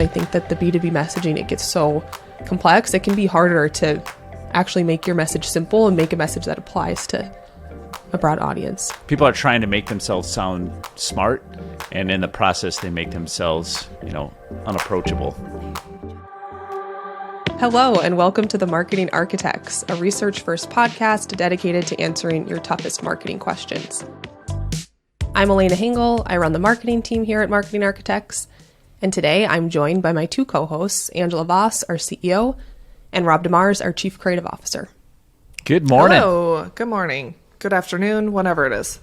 think that the B2B messaging, it gets so complex, it can be harder to actually make your message simple and make a message that applies to a broad audience. People are trying to make themselves sound smart, and in the process, they make themselves, unapproachable. Hello, and welcome to The Marketing Architects, a research-first podcast dedicated to answering your toughest marketing questions. I'm Elena Hengel. I run the marketing team here at Marketing Architects, and today I'm joined by my two co-hosts, Angela Voss, our CEO, and Rob DeMars, our Chief Creative Officer. Good morning. Hello. Good morning. Good afternoon, whenever it is.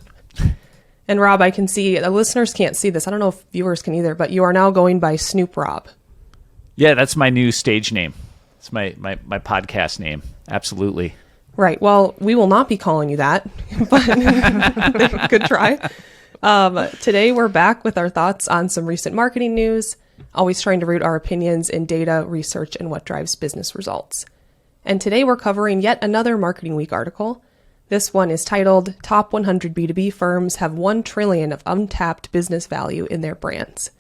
And Rob, I can see, the listeners can't see this. I don't know if viewers can either, but you are now going by Snoop Rob. Yeah, that's my new stage name. It's my podcast name. Absolutely. Right. Well, we will not be calling you that, but good try. Today, we're back with our thoughts on some recent marketing news, always trying to root our opinions in data, research, and what drives business results. And today, we're covering yet another Marketing Week article. This one is titled, Top 100 B2B Firms Have $1 Trillion of Untapped Business Value in Their Brands.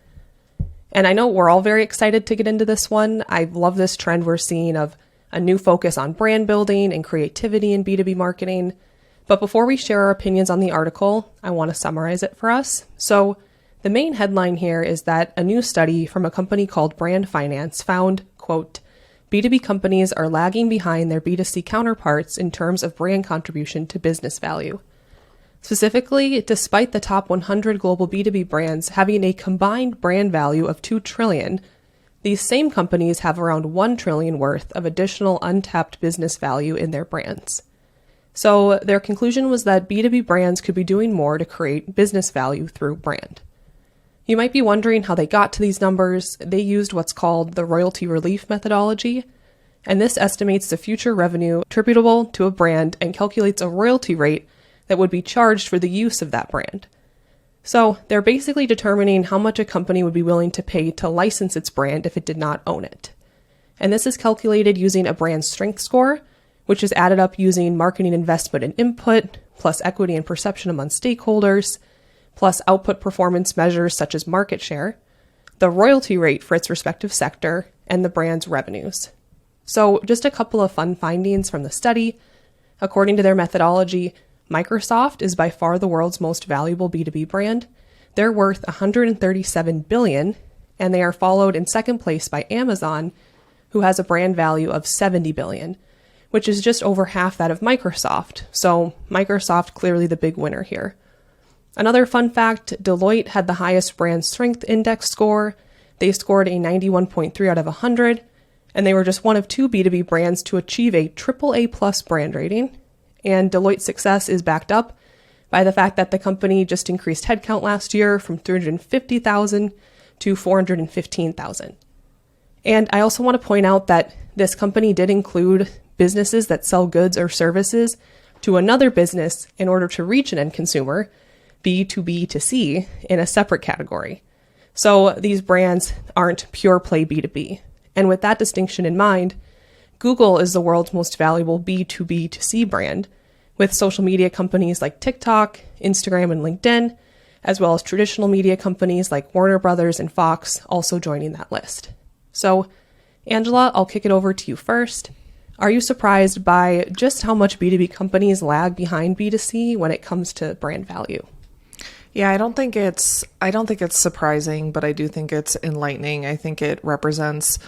And I know we're all very excited to get into this one. I love this trend we're seeing of a new focus on brand building and creativity in B2B marketing. But before we share our opinions on the article, I want to summarize it for us. So the main headline here is that a new study from a company called Brand Finance found, quote, B2B companies are lagging behind their B2C counterparts in terms of brand contribution to business value. Specifically, despite the top 100 global B2B brands having a combined brand value of $2 trillion, these same companies have around $1 trillion worth of additional untapped business value in their brands. So their conclusion was that B2B brands could be doing more to create business value through brand. You might be wondering how they got to these numbers. They used what's called the royalty relief methodology, and this estimates the future revenue attributable to a brand and calculates a royalty rate that would be charged for the use of that brand. So they're basically determining how much a company would be willing to pay to license its brand if it did not own it. And this is calculated using a brand strength score, which is added up using marketing investment and input, plus equity and perception among stakeholders, plus output performance measures such as market share, the royalty rate for its respective sector, and the brand's revenues. So just a couple of fun findings from the study. According to their methodology, Microsoft is by far the world's most valuable B2B brand. They're worth $137 billion, and they are followed in second place by Amazon, who has a brand value of $70 billion, which is just over half that of Microsoft. So Microsoft clearly the big winner here. Another fun fact, Deloitte had the highest brand strength index score. They scored a 91.3 out of 100, and they were just one of two B2B brands to achieve a AAA plus brand rating. And Deloitte's success is backed up by the fact that the company just increased headcount last year from 350,000 to 415,000. And I also want to point out that this company did include businesses that sell goods or services to another business in order to reach an end consumer, B2B2C, in a separate category. So these brands aren't pure play B2B. And with that distinction in mind, Google is the world's most valuable B2B2C brand, with social media companies like TikTok, Instagram, and LinkedIn, as well as traditional media companies like Warner Brothers and Fox also joining that list. So, Angela, I'll kick it over to you first. Are you surprised by just how much B2B companies lag behind B2C when it comes to brand value? Yeah, I don't think it's surprising, but I do think it's enlightening. I think it represents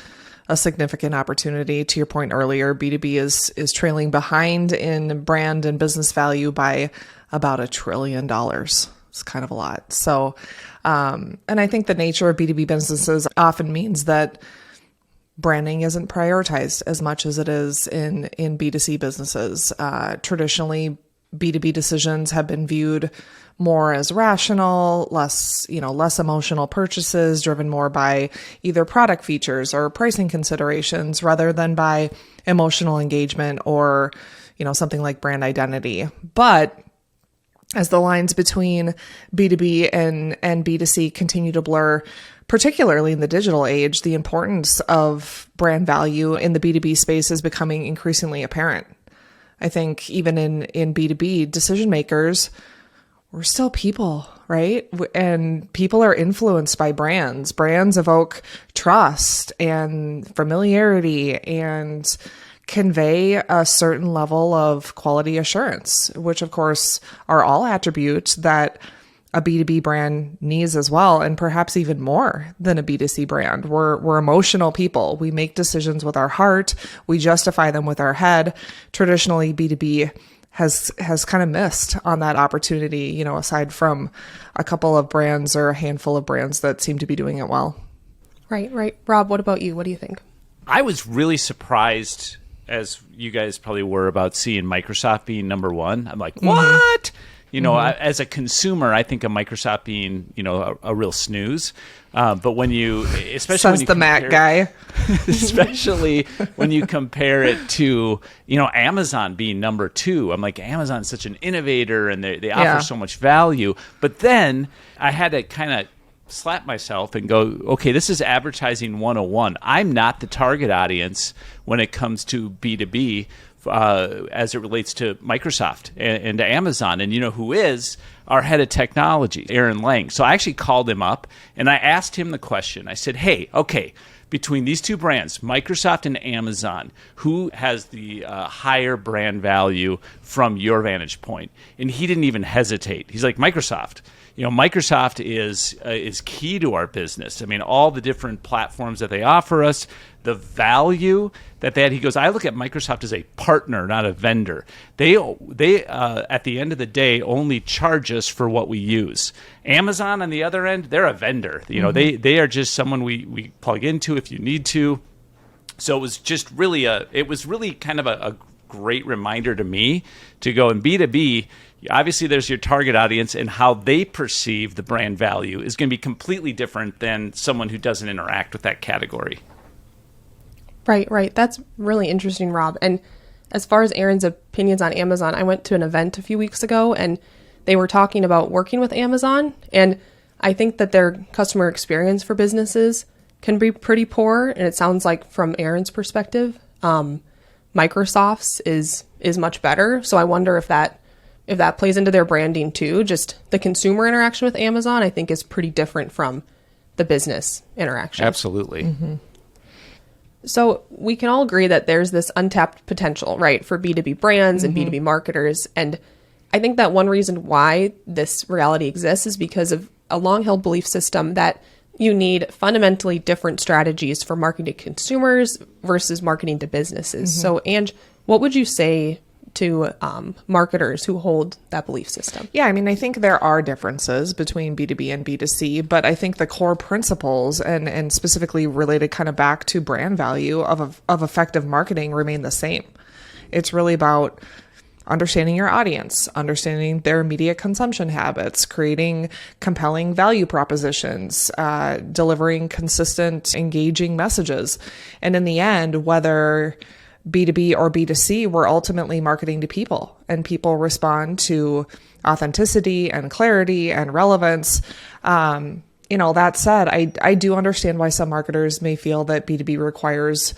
a significant opportunity. To your point earlier, B2B is trailing behind in brand and business value by about $1 trillion. It's kind of a lot. So, and I think the nature of B2B businesses often means that branding isn't prioritized as much as it is in B2C businesses. Traditionally, B2B decisions have been viewed more as rational, less emotional purchases driven more by either product features or pricing considerations rather than by emotional engagement or, something like brand identity. But as the lines between B2B and B2C continue to blur, particularly in the digital age, the importance of brand value in the B2B space is becoming increasingly apparent. I think even in B2B, decision makers, we're still people, right? And people are influenced by brands. Brands evoke trust and familiarity and convey a certain level of quality assurance, which of course are all attributes that a B2B brand needs as well, and perhaps even more than a B2C brand. We're emotional people. We make decisions with our heart. We justify them with our head. Traditionally, B2B has kind of missed on that opportunity, aside from a couple of brands or a handful of brands that seem to be doing it well. Right. Rob, what about you? What do you think? I was really surprised, as you guys probably were, about seeing Microsoft being number one. I'm like, what? As a consumer, I think of Microsoft being, a real snooze. But when you, especially when you the Mac guy, especially when you compare it to, Amazon being number two, I'm like, Amazon's such an innovator and they offer so much value. But then I had to kind of slap myself and go, okay, this is advertising 101. I'm not the target audience when it comes to B2B. As it relates to Microsoft and to Amazon. And you know who is? Our head of technology, Aaron Lang. So I actually called him up and I asked him the question. I said, hey, okay, between these two brands, Microsoft and Amazon, who has the higher brand value from your vantage point? And he didn't even hesitate. He's like, Microsoft. Microsoft is key to our business. I mean, all the different platforms that they offer us, the value that they had. He goes, I look at Microsoft as a partner, not a vendor. They at the end of the day only charge us for what we use. Amazon on the other end, they're a vendor. They are just someone we plug into if you need to. So it was just really kind of a great reminder to me to go in B2B. Obviously, there's your target audience, and how they perceive the brand value is going to be completely different than someone who doesn't interact with that category. Right. That's really interesting, Rob. And as far as Aaron's opinions on Amazon, I went to an event a few weeks ago, and they were talking about working with Amazon. And I think that their customer experience for businesses can be pretty poor. And it sounds like from Aaron's perspective, Microsoft's is much better. So I wonder if that plays into their branding too. Just the consumer interaction with Amazon, I think, is pretty different from the business interaction. Absolutely. Mm-hmm. So we can all agree that there's this untapped potential, right, for B2B brands and B2B marketers. And I think that one reason why this reality exists is because of a long-held belief system that you need fundamentally different strategies for marketing to consumers versus marketing to businesses. So, Ange, what would you say to marketers who hold that belief system? Yeah, I mean, I think there are differences between B2B and B2C, but I think the core principles and specifically related kind of back to brand value of effective marketing remain the same. It's really about understanding your audience, understanding their media consumption habits, creating compelling value propositions, delivering consistent, engaging messages. And in the end, whether B2B or B2C, we're ultimately marketing to people, and people respond to authenticity and clarity and relevance. That said, I do understand why some marketers may feel that B2B requires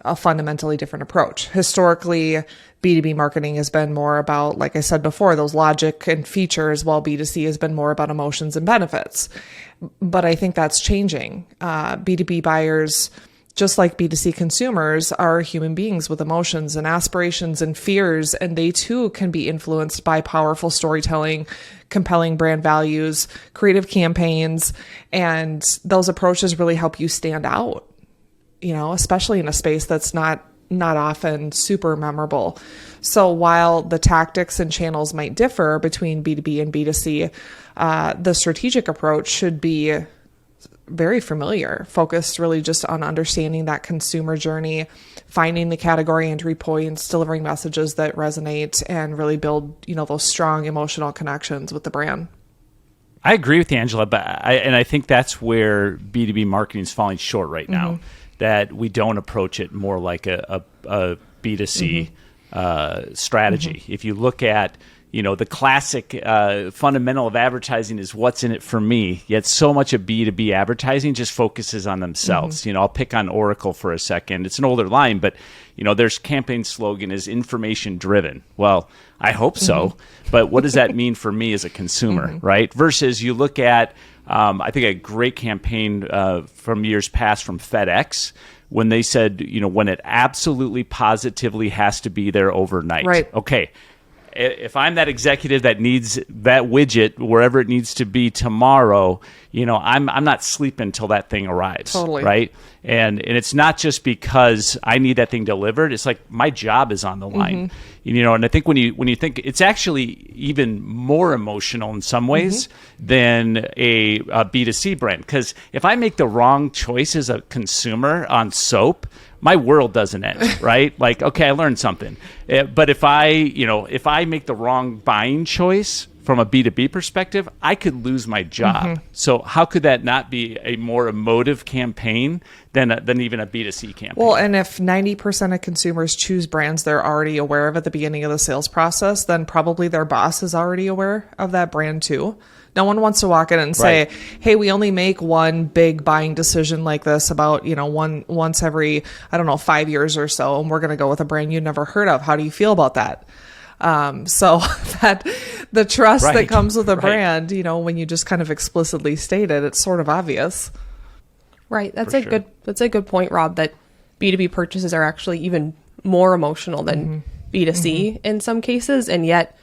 a fundamentally different approach. Historically, B2B marketing has been more about, like I said before, those logic and features, while B2C has been more about emotions and benefits. But I think that's changing. B2B buyers, just like B2C consumers, are human beings with emotions and aspirations and fears, and they too can be influenced by powerful storytelling, compelling brand values, creative campaigns, and those approaches really help you stand out, especially in a space that's not often super memorable. So while the tactics and channels might differ between B2B and B2C, the strategic approach should be very familiar, focused really just on understanding that consumer journey, finding the category entry points, delivering messages that resonate, and really build, those strong emotional connections with the brand. I agree with you, Angela, but I think that's where B2B marketing is falling short right now, that we don't approach it more like a B2C strategy. If you look at The classic fundamental of advertising is what's in it for me. Yet so much of B2B advertising just focuses on themselves. I'll pick on Oracle for a second. It's an older line, but their campaign slogan is information driven. Well, I hope so, but what does that mean for me as a consumer, right? Versus you look at, I think a great campaign from years past from FedEx, when they said, when it absolutely positively has to be there overnight. Right. Okay. If I'm that executive that needs that widget wherever it needs to be tomorrow, I'm not sleeping until that thing arrives. Totally. Right. And it's not just because I need that thing delivered. It's like my job is on the line. And I think when you think it's actually even more emotional in some ways than a B2C brand, because if I make the wrong choice as a consumer on soap, my world doesn't end, right? Like, okay, I learned something. But if I make the wrong buying choice from a B2B perspective, I could lose my job. So how could that not be a more emotive campaign than even a B2C campaign? Well, and if 90% of consumers choose brands they're already aware of at the beginning of the sales process, then probably their boss is already aware of that brand too. No one wants to walk in and say, hey, we only make one big buying decision like this about, once every, 5 years or so, and we're going to go with a brand you've never heard of. How do you feel about that? So that the trust that comes with a brand, when you just kind of explicitly state it, it's sort of obvious. Right. That's a good point, Rob, that B2B purchases are actually even more emotional than B2C in some cases. And yet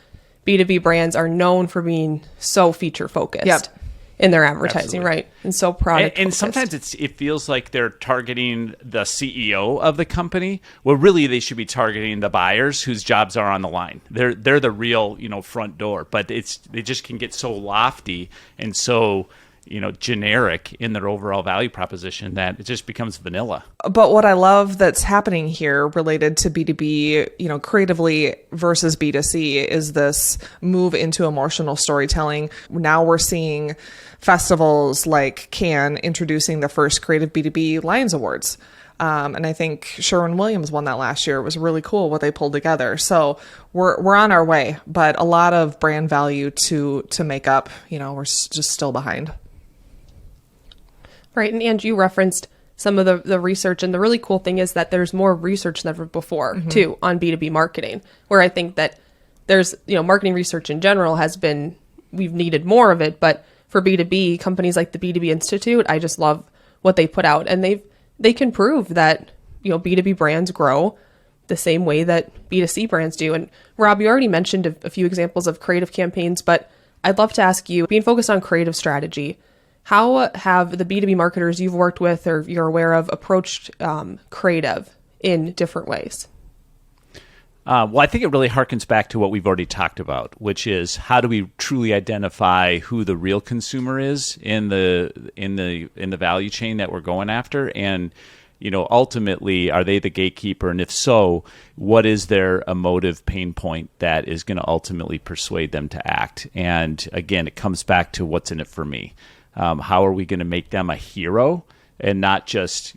B2B brands are known for being so feature focused in their advertising, right? And so product and sometimes it feels like they're targeting the CEO of the company. Well, really, they should be targeting the buyers whose jobs are on the line. They're the real front door, but they just can get so lofty and so generic in their overall value proposition that it just becomes vanilla. But what I love that's happening here related to B2B, creatively versus B2C is this move into emotional storytelling. Now we're seeing festivals like Cannes introducing the first creative B2B Lions Awards. And I think Sherwin-Williams won that last year. It was really cool what they pulled together. So we're on our way, but a lot of brand value to make up, we're just still behind. Right. And you referenced some of the research. And the really cool thing is that there's more research than ever before, too, on B2B marketing, where I think that there's, marketing research in general we've needed more of it. But for B2B, companies like the B2B Institute, I just love what they put out. And they can prove that, B2B brands grow the same way that B2C brands do. And Rob, you already mentioned a few examples of creative campaigns, but I'd love to ask you, being focused on creative strategy, how have the B2B marketers you've worked with or you're aware of approached creative in different ways? Well, I think it really harkens back to what we've already talked about, which is how do we truly identify who the real consumer is in the value chain that we're going after, and ultimately, are they the gatekeeper? And if so, what is their emotive pain point that is going to ultimately persuade them to act? And again, it comes back to what's in it for me. How are we going to make them a hero and not just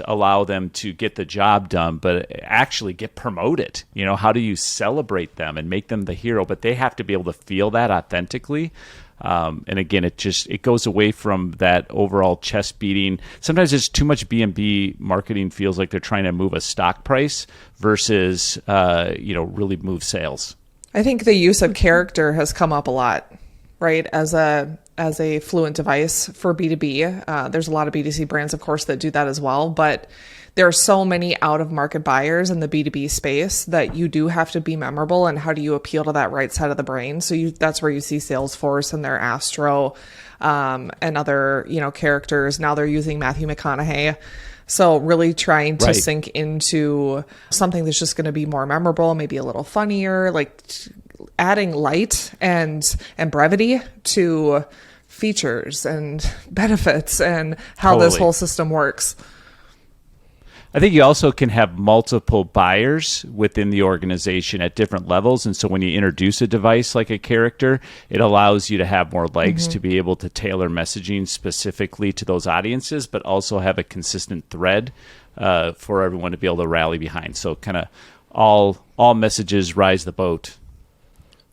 allow them to get the job done, but actually get promoted? How do you celebrate them and make them the hero? But they have to be able to feel that authentically. And again, it goes away from that overall chest beating. Sometimes it's too much B2B marketing feels like they're trying to move a stock price versus, really move sales. I think the use of character has come up a lot, right? As a fluent device for B2B. There's a lot of B2C brands, of course, that do that as well. But there are so many out-of-market buyers in the B2B space that you do have to be memorable. And how do you appeal to that right side of the brain? So that's where you see Salesforce and their Astro and other characters. Now they're using Matthew McConaughey. So really trying to sink into something that's just going to be more memorable, maybe a little funnier, like adding light and brevity to features and benefits and how this whole system works. I think you also can have multiple buyers within the organization at different levels. And so when you introduce a device like a character, it allows you to have more legs to be able to tailor messaging specifically to those audiences, but also have a consistent thread for everyone to be able to rally behind. So kind of all messages rise the boat.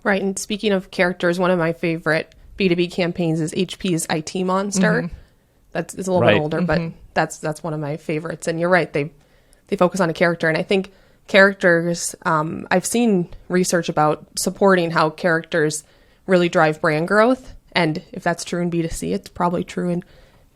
Right. And speaking of characters, one of my favorite B2B campaigns is HP's IT Monster. It's a little bit older, but that's one of my favorites. And you're right. They focus on a character. And I think characters, I've seen research about supporting how characters really drive brand growth. And if that's true in B2C, it's probably true in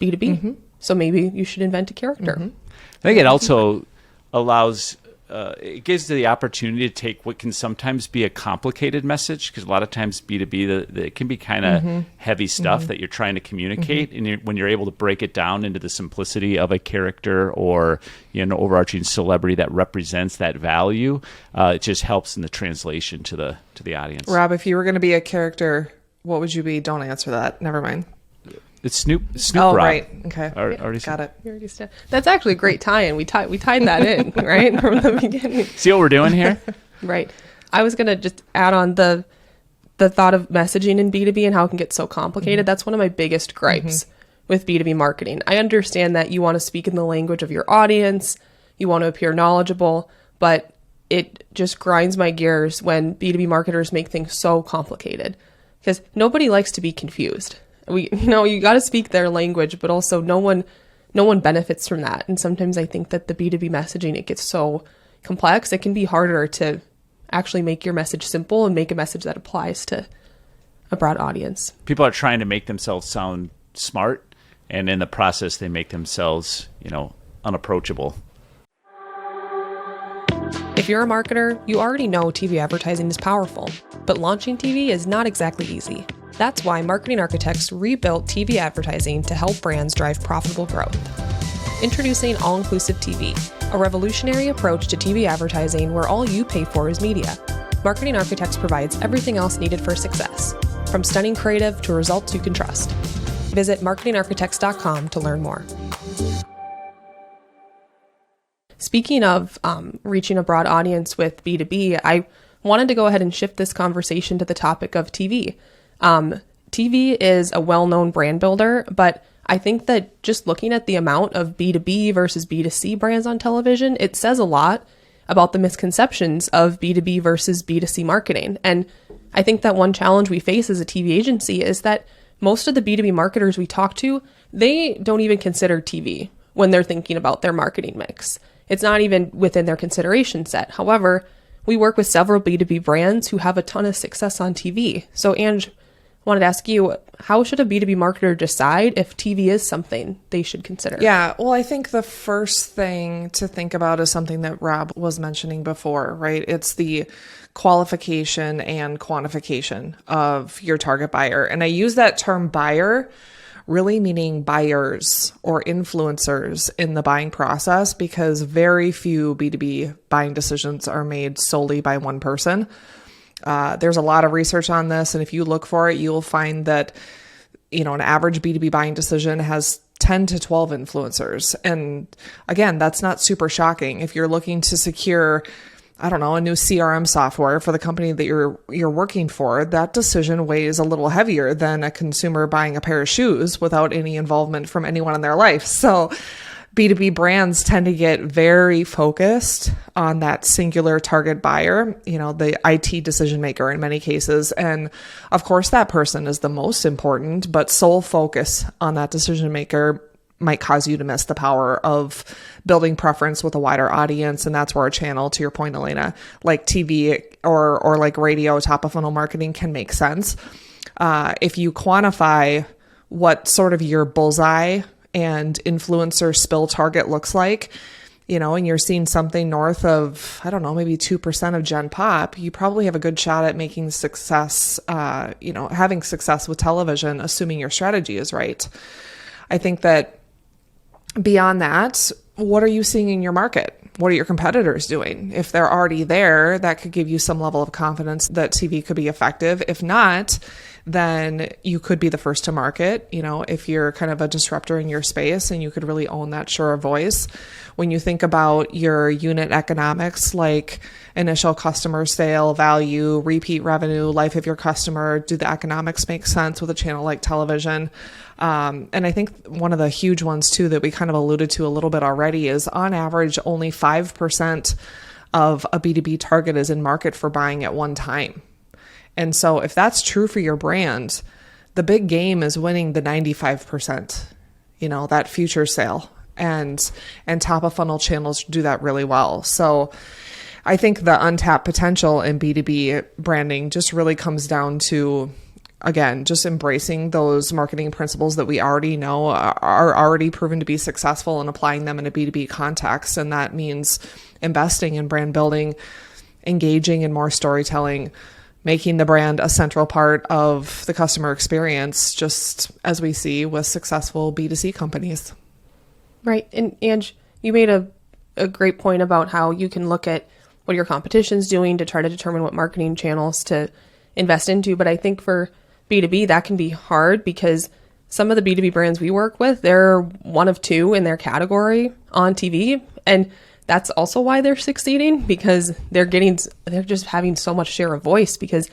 B2B. So maybe you should invent a character. I think it also allows, it gives the opportunity to take what can sometimes be a complicated message, because a lot of times B2B, it can be kind of heavy stuff that you're trying to communicate. And when you're able to break it down into the simplicity of a character or an overarching celebrity that represents that value, it just helps in the translation to the audience. Rob, if you were going to be a character, what would you be? Don't answer that. Never mind. It's Snoop Oh, Rob. right. Okay. Already Got it. You already said. That's actually a great tie-in. We tied that in, right, from the beginning. See what we're doing here? Right. I was going to just add on the thought of messaging in B2B and how it can get so complicated. That's one of my biggest gripes with B2B marketing. I understand that you want to speak in the language of your audience, you want to appear knowledgeable, but it just grinds my gears when B2B marketers make things so complicated, because nobody likes to be confused. You got to speak their language, but also no one benefits from that. And sometimes I think that the B2B messaging, it gets so complex, it can be harder to actually make your message simple and make a message that applies to a broad audience. People are trying to make themselves sound smart, and in the process, they make themselves, unapproachable. If you're a marketer, you already know TV advertising is powerful, but launching TV is not exactly easy. That's why Marketing Architects rebuilt TV advertising to help brands drive profitable growth. Introducing All-Inclusive TV, a revolutionary approach to TV advertising where all you pay for is media. Marketing Architects provides everything else needed for success, from stunning creative to results you can trust. Visit marketingarchitects.com to learn more. Speaking of reaching a broad audience with B2B, I wanted to go ahead and shift this conversation to the topic of TV. TV is a well-known brand builder, but I think that just looking at the amount of B2B versus B2C brands on television, it says a lot about the misconceptions of B2B versus B2C marketing. And I think that one challenge we face as a TV agency is that most of the B2B marketers we talk to, they don't even consider TV when they're thinking about their marketing mix. It's not even within their consideration set. However, we work with several B2B brands who have a ton of success on TV. So, Ange, I wanted to ask you, how should a B2B marketer decide if TV is something they should consider? Yeah, well, I think the first thing to think about is something that Rob was mentioning before, right? It's the qualification and quantification of your target buyer. And I use that term buyer really meaning buyers or influencers in the buying process, because very few B2B buying decisions are made solely by one person. There's a lot of research on this, and if you look for it, you'll find that, an average B2B buying decision has 10 to 12 influencers. And again, that's not super shocking. If you're looking to secure, a new CRM software for the company that you're working for, that decision weighs a little heavier than a consumer buying a pair of shoes without any involvement from anyone in their life. So B2B brands tend to get very focused on that singular target buyer, the IT decision maker in many cases. And of course, that person is the most important, but sole focus on that decision maker might cause you to miss the power of building preference with a wider audience. And that's where a channel, to your point, Elena, like TV or like radio, top of funnel marketing can make sense. If you quantify what sort of your bullseye and influencer spill target looks like, and you're seeing something north of, maybe 2% of Gen Pop, you probably have a good shot at making success, having success with television, assuming your strategy is right. I think that beyond that, what are you seeing in your market? What are your competitors doing? If they're already there, that could give you some level of confidence that TV could be effective. If not, then you could be the first to market, if you're kind of a disruptor in your space and you could really own that share of voice. When you think about your unit economics, like initial customer sale value, repeat revenue, life of your customer, do the economics make sense with a channel like television? And I think one of the huge ones too that we kind of alluded to a little bit already is on average, only 5% of a B2B target is in market for buying at one time. And so if that's true for your brand, the big game is winning the 95%, that future sale, and top of funnel channels do that really well. So I think the untapped potential in B2B branding just really comes down to, again, just embracing those marketing principles that we already know are already proven to be successful and applying them in a B2B context. And that means investing in brand building, engaging in more storytelling, making the brand a central part of the customer experience, just as we see with successful B2C companies. Right. And Ange, you made a great point about how you can look at what your competition's doing to try to determine what marketing channels to invest into. But I think for B2B, that can be hard because some of the B2B brands we work with, they're one of two in their category on TV. And that's also why they're succeeding, because they're just having so much share of voice, because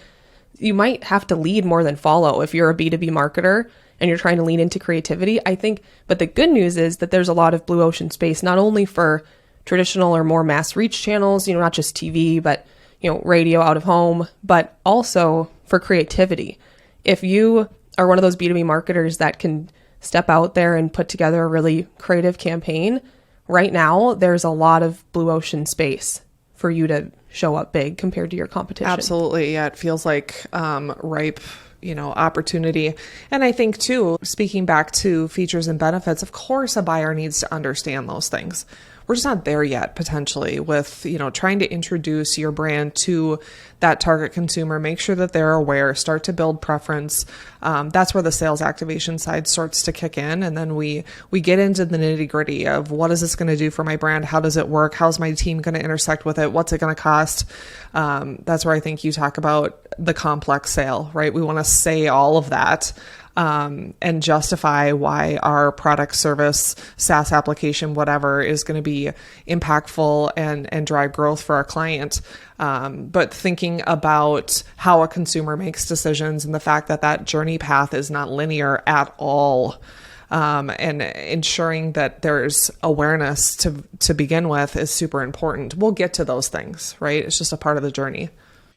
you might have to lead more than follow if you're a B2B marketer and you're trying to lean into creativity, I think. But the good news is that there's a lot of blue ocean space, not only for traditional or more mass reach channels, not just TV, but, radio, out of home, but also for creativity. If you are one of those B2B marketers that can step out there and put together a really creative campaign, right now, there's a lot of blue ocean space for you to show up big compared to your competition. Absolutely. Yeah. It feels like ripe, opportunity. And I think too, speaking back to features and benefits, of course, a buyer needs to understand those things. We're just not there yet, potentially, with, trying to introduce your brand to that target consumer, make sure that they're aware, start to build preference. That's where the sales activation side starts to kick in. And then we get into the nitty gritty of what is this going to do for my brand? How does it work? How's my team going to intersect with it? What's it going to cost? That's where I think you talk about the complex sale, right? We want to say all of that. And justify why our product, service, SaaS application, whatever, is going to be impactful and drive growth for our client. But thinking about how a consumer makes decisions and the fact that that journey path is not linear at all. And ensuring that there's awareness to begin with is super important. We'll get to those things, right? It's just a part of the journey.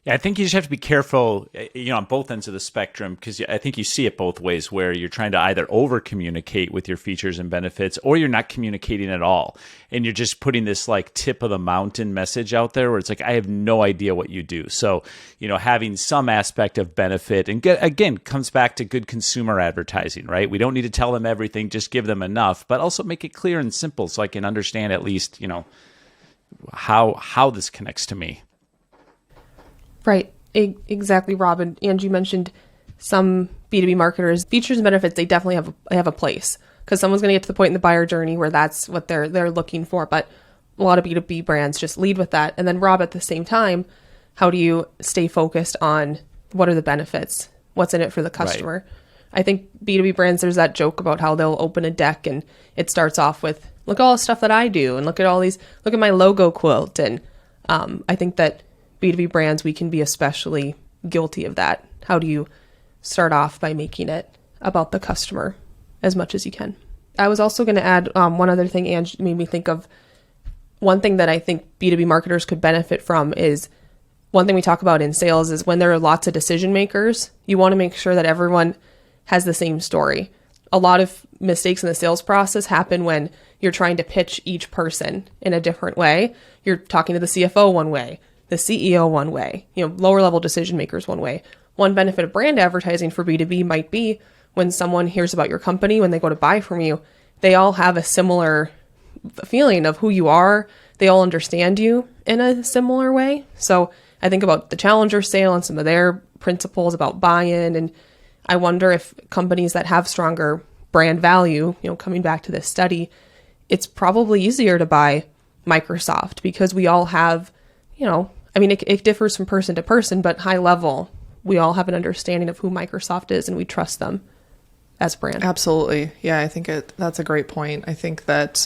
Yeah, I think you just have to be careful, on both ends of the spectrum, because I think you see it both ways, where you're trying to either over communicate with your features and benefits, or you're not communicating at all. And you're just putting this like tip of the mountain message out there where it's like, I have no idea what you do. So, having some aspect of benefit, and again, comes back to good consumer advertising, right? We don't need to tell them everything, just give them enough, but also make it clear and simple so I can understand at least, how this connects to me. Right. Exactly, Rob. And you mentioned some B2B marketers, features and benefits, they definitely have a place, because someone's going to get to the point in the buyer journey where that's what they're looking for. But a lot of B2B brands just lead with that. And then, Rob, at the same time, how do you stay focused on what are the benefits? What's in it for the customer? Right. I think B2B brands, there's that joke about how they'll open a deck and it starts off with, look at all the stuff that I do, and look at my logo quilt. And I think that B2B brands, we can be especially guilty of that. How do you start off by making it about the customer as much as you can? I was also going to add one other thing, Ange, made me think of one thing that I think B2B marketers could benefit from is, one thing we talk about in sales is when there are lots of decision makers, you want to make sure that everyone has the same story. A lot of mistakes in the sales process happen when you're trying to pitch each person in a different way. You're talking to the CFO one way, the CEO one way, lower level decision makers one way. One benefit of brand advertising for B2B might be when someone hears about your company, when they go to buy from you, they all have a similar feeling of who you are. They all understand you in a similar way. So I think about the Challenger sale and some of their principles about buy-in. And I wonder if companies that have stronger brand value, coming back to this study, it's probably easier to buy Microsoft because we all have, it differs from person to person, but high level, we all have an understanding of who Microsoft is and we trust them as a brand. Absolutely. Yeah, I think that's a great point. I think that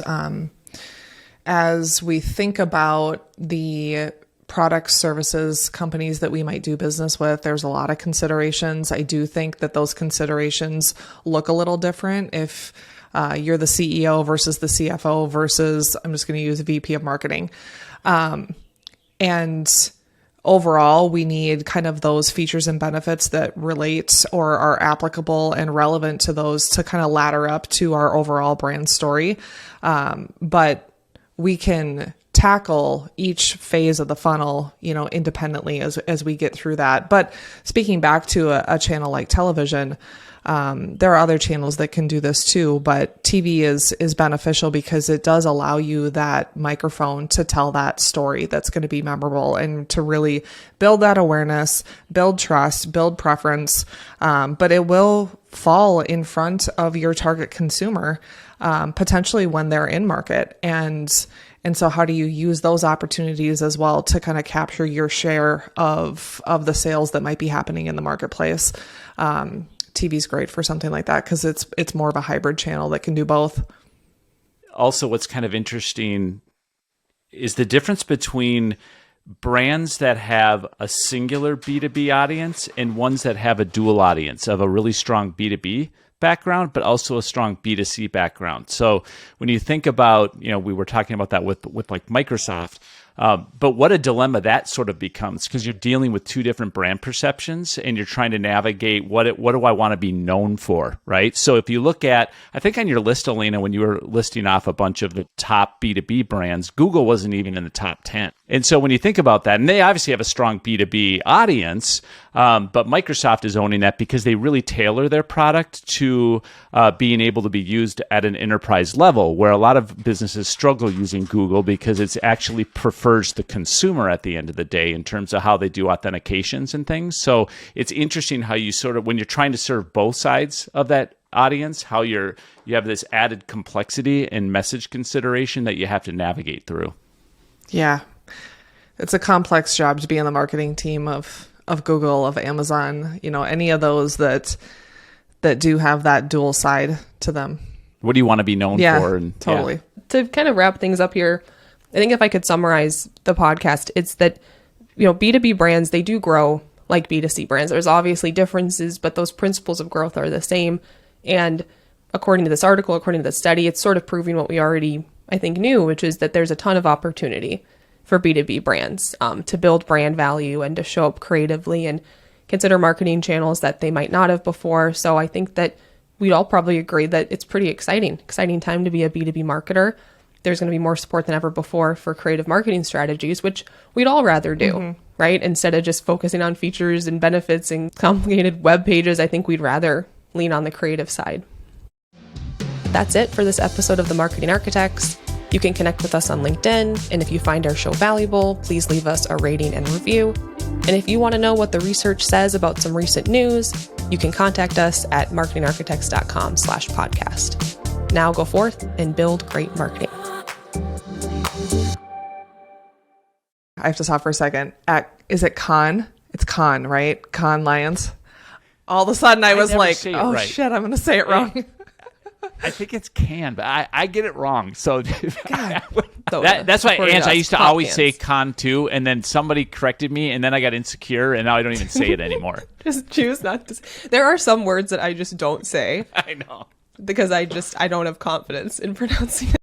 as we think about the products, services, companies that we might do business with, there's a lot of considerations. I do think that those considerations look a little different if you're the CEO versus the CFO versus, I'm just going to use VP of marketing. And overall, we need kind of those features and benefits that relate or are applicable and relevant to those to kind of ladder up to our overall brand story. But we can tackle each phase of the funnel, independently as we get through that. But speaking back to a channel like television, there are other channels that can do this too, but TV is beneficial because it does allow you that microphone to tell that story that's going to be memorable and to really build that awareness, build trust, build preference. But it will fall in front of your target consumer, potentially when they're in market. And so how do you use those opportunities as well to kind of capture your share of the sales that might be happening in the marketplace? TV is great for something like that because it's more of a hybrid channel that can do both. Also, what's kind of interesting is the difference between brands that have a singular B2B audience and ones that have a dual audience of a really strong B2B background, but also a strong B2C background. So when you think about, we were talking about that with like Microsoft, but what a dilemma that sort of becomes because you're dealing with two different brand perceptions and you're trying to navigate what do I want to be known for, right? So if you look at, I think on your list, Elena, when you were listing off a bunch of the top B2B brands, Google wasn't even in the top 10. And so when you think about that, and they obviously have a strong B2B audience, but Microsoft is owning that because they really tailor their product to being able to be used at an enterprise level, where a lot of businesses struggle using Google because it's actually prefers the consumer at the end of the day in terms of how they do authentications and things. So it's interesting how you sort of, when you're trying to serve both sides of that audience, how you have this added complexity and message consideration that you have to navigate through. Yeah. It's a complex job to be in the marketing team of Google, of Amazon, any of those that do have that dual side to them. What do you want to be known for? And, totally. Yeah. To kind of wrap things up here, I think if I could summarize the podcast, it's that, B2B brands, they do grow like B2C brands. There's obviously differences, but those principles of growth are the same. And according to this article, according to the study, it's sort of proving what we already, I think, knew, which is that there's a ton of opportunity for B2B brands to build brand value and to show up creatively and consider marketing channels that they might not have before. So I think that we'd all probably agree that it's pretty exciting time to be a B2B marketer. There's going to be more support than ever before for creative marketing strategies, which we'd all rather do, right? Instead of just focusing on features and benefits and complicated web pages, I think we'd rather lean on the creative side. That's it for this episode of The Marketing Architects. You can connect with us on LinkedIn, and if you find our show valuable, please leave us a rating and review. And if you want to know what the research says about some recent news, you can contact us at marketingarchitects.com/podcast. Now go forth and build great marketing. I have to stop for a second. Is it Con? It's Con, right? Con Lions. All of a sudden I was like, oh right. Shit, I'm going to say it wrong. I think it's Can, but I get it wrong. So God. That's why, Ange, I used to always say Con too, and then somebody corrected me, and then I got insecure, and now I don't even say it anymore. Just choose not to. There are some words that I just don't say. I know. Because I don't have confidence in pronouncing it.